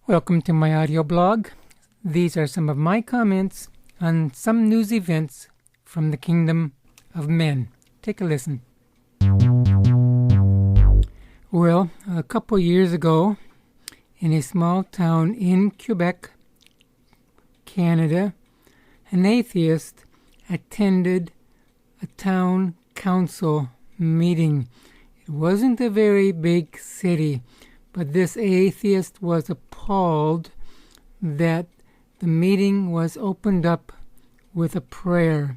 Welcome to my audio blog. These are some of my comments on some news events from the kingdom of men. Take a listen. Well, a couple years ago, in a small town in Quebec, Canada, an atheist attended a town council meeting. It wasn't a very big city, but this atheist was appalled that the meeting was opened up with a prayer.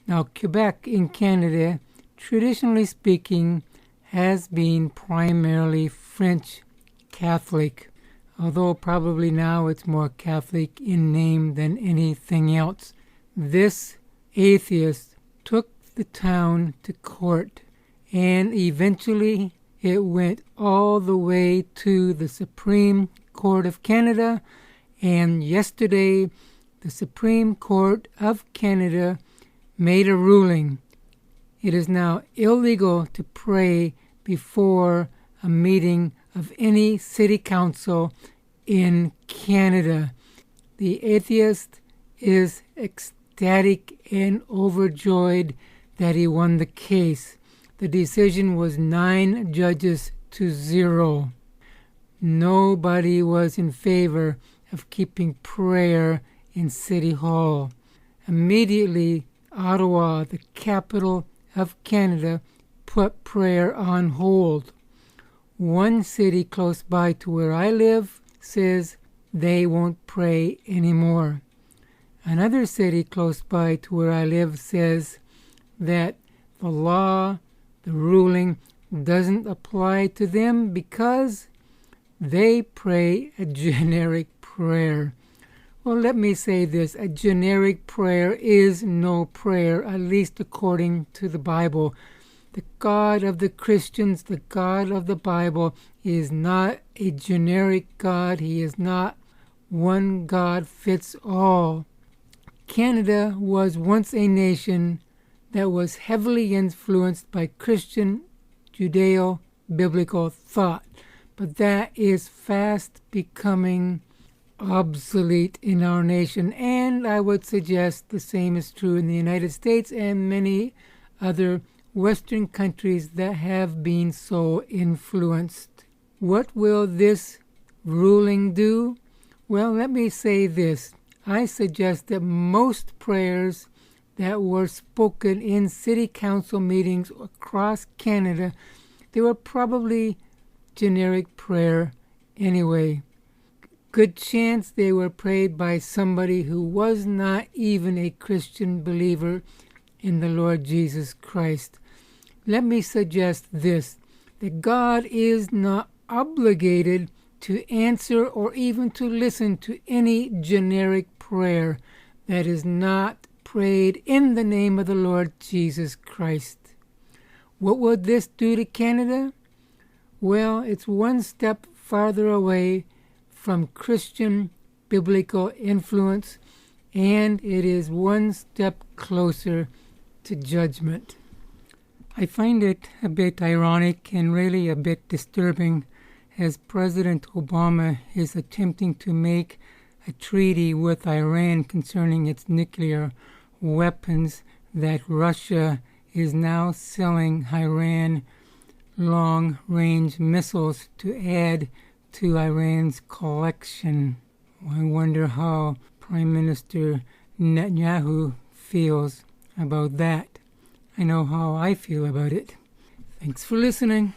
Now, Quebec in Canada, traditionally speaking, has been primarily French Catholic, although probably now it's more Catholic in name than anything else. This atheist took the town to court, and eventually it went all the way to the Supreme Court of Canada, and yesterday the Supreme Court of Canada made a ruling. It is now illegal to pray before a meeting of any city council in Canada. The atheist is ecstatic and overjoyed that he won the case. The decision was 9 judges to 0. Nobody was in favor of keeping prayer in City Hall. Immediately, Ottawa, the capital of Canada, put prayer on hold. One city close by to where I live says they won't pray anymore. Another city close by to where I live says that the law, the ruling, doesn't apply to them because they pray a generic prayer. Well, let me say this. A generic prayer is no prayer, at least according to the Bible. The God of the Christians, the God of the Bible, is not a generic God. He is not one God fits all. Canada was once a nation that was heavily influenced by Christian Judeo-biblical thought, but that is fast becoming obsolete in our nation, and I would suggest the same is true in the United States and many other Western countries that have been so influenced. What will this ruling do? Well, let me say this. I suggest that most prayers that were spoken in city council meetings across Canada, they were probably generic prayer anyway. Good chance they were prayed by somebody who was not even a Christian believer in the Lord Jesus Christ. Let me suggest this, that God is not obligated to answer or even to listen to any generic prayer that is not prayed in the name of the Lord Jesus Christ. What would this do to Canada? Well, it's one step farther away from Christian biblical influence, and it is one step closer to judgment. I find it a bit ironic and really a bit disturbing as President Obama is attempting to make a treaty with Iran concerning its nuclear weapons that Russia is now selling Iran long-range missiles to add to Iran's collection. I wonder how Prime Minister Netanyahu feels about that. I know how I feel about it. Thanks for listening.